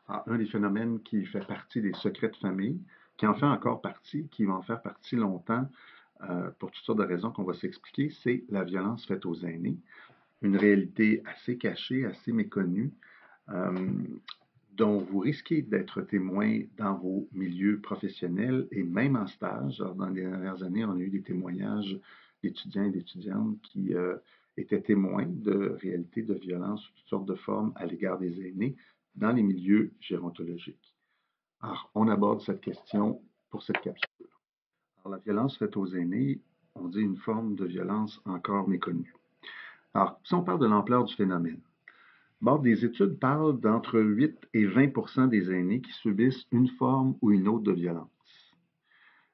Un des phénomènes qui fait partie des secrets de famille, qui en fait encore partie, qui va en faire partie longtemps, pour toutes sortes de raisons qu'on va s'expliquer, c'est la violence faite aux aînés. Une réalité assez cachée, assez méconnue, euh, dont vous risquez d'être témoin dans vos milieux professionnels et même en stage. Alors, dans les dernières années, on a eu des témoignages d'étudiants et d'étudiantes qui étaient témoins de réalités de violence sous toutes sortes de formes à l'égard des aînés dans les milieux gérontologiques. Alors, on aborde cette question pour cette capsule. Alors, la violence faite aux aînés, on dit une forme de violence encore méconnue. Alors, si on parle de l'ampleur du phénomène, bon, des études parlent d'entre 8 et 20 des aînés qui subissent une forme ou une autre de violence.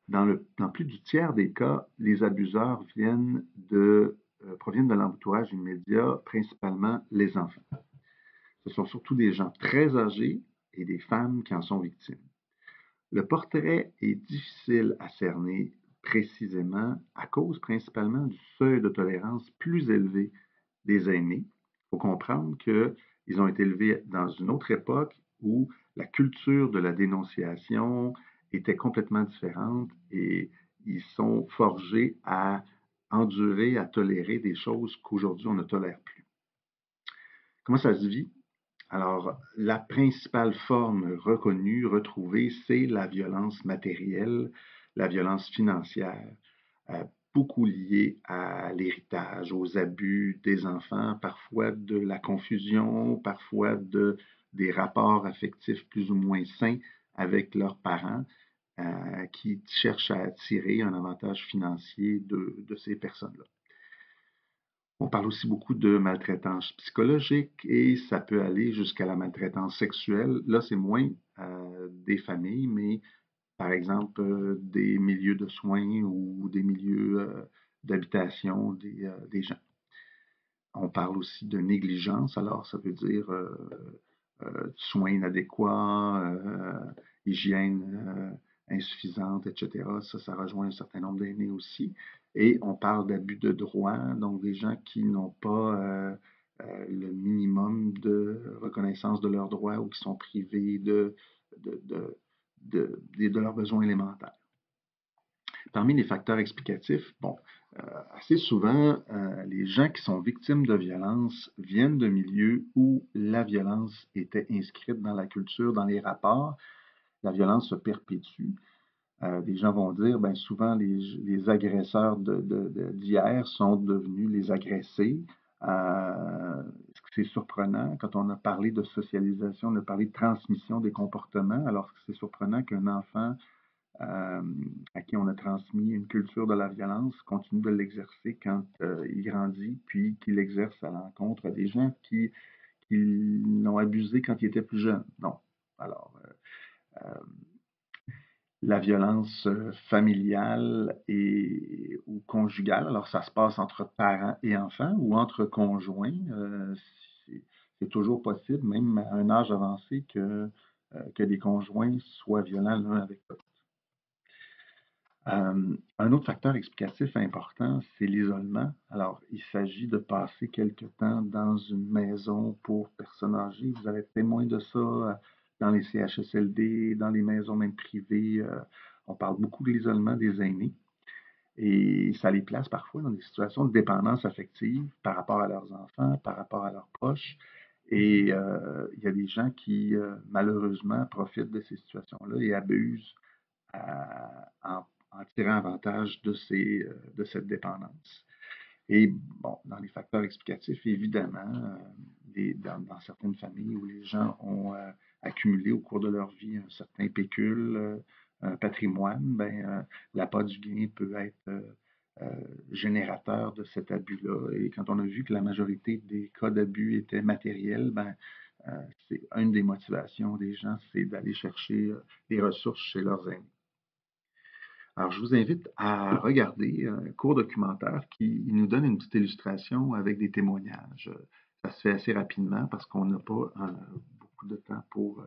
Dans plus du tiers des cas, les abuseurs proviennent de l'entourage immédiat, principalement les enfants. Ce sont surtout des gens très âgés et des femmes qui en sont victimes. Le portrait est difficile à cerner précisément à cause principalement du seuil de tolérance plus élevé des aînés. Il faut comprendre qu'ils ont été élevés dans une autre époque où la culture de la dénonciation était complètement différente et ils sont forgés à endurer, à tolérer des choses qu'aujourd'hui on ne tolère plus. Comment ça se vit? Alors, la principale forme reconnue, retrouvée, c'est la violence matérielle, la violence financière, euh, beaucoup liée à l'héritage, aux abus des enfants, parfois de la confusion, parfois des rapports affectifs plus ou moins sains avec leurs parents, qui cherchent à tirer un avantage financier de ces personnes-là. On parle aussi beaucoup de maltraitance psychologique et ça peut aller jusqu'à la maltraitance sexuelle. Là, c'est moins des familles, mais par exemple des milieux de soins ou des milieux d'habitation des gens. On parle aussi de négligence, alors ça veut dire soins inadéquats, hygiène insuffisante, etc. Ça rejoint un certain nombre d'aînés aussi. Et on parle d'abus de droit, donc des gens qui n'ont pas le minimum de reconnaissance de leurs droits ou qui sont privés de, de, de leurs besoins élémentaires. Parmi les facteurs explicatifs, bon, assez souvent, les gens qui sont victimes de violence viennent de milieux où la violence était inscrite dans la culture, dans les rapports. La violence se perpétue. Des gens vont dire, ben souvent les agresseurs d'hier sont devenus les agressés. C'est surprenant quand on a parlé de socialisation, on a parlé de transmission des comportements, alors que c'est surprenant qu'un enfant à qui on a transmis une culture de la violence continue de l'exercer quand il grandit, puis qu'il l'exerce à l'encontre des gens qui l'ont abusé quand il était plus jeune. Non. Alors, la violence familiale ou conjugale, alors ça se passe entre parents et enfants ou entre conjoints. C'est toujours possible, même à un âge avancé, que les conjoints soient violents l'un avec l'autre. Un autre facteur explicatif important, c'est l'isolement. Alors, il s'agit de passer quelque temps dans une maison pour personnes âgées. Vous allez être témoin de ça dans les CHSLD, dans les maisons même privées. On parle beaucoup de l'isolement des aînés et ça les place parfois dans des situations de dépendance affective par rapport à leurs enfants, par rapport à leurs proches. Et il y a des gens qui, malheureusement, profitent de ces situations-là et abusent en tirant avantage de cette dépendance. Et bon, dans les facteurs explicatifs, évidemment, dans certaines familles où les gens ont accumulé au cours de leur vie un certain pécule, un patrimoine, ben, l'appât du gain peut être générateur de cet abus-là. Et quand on a vu que la majorité des cas d'abus étaient matériels, ben, c'est une des motivations des gens, c'est d'aller chercher des ressources chez leurs aînés. Alors, je vous invite à regarder un court documentaire qui nous donne une petite illustration avec des témoignages. Ça se fait assez rapidement parce qu'on n'a pas beaucoup de temps pour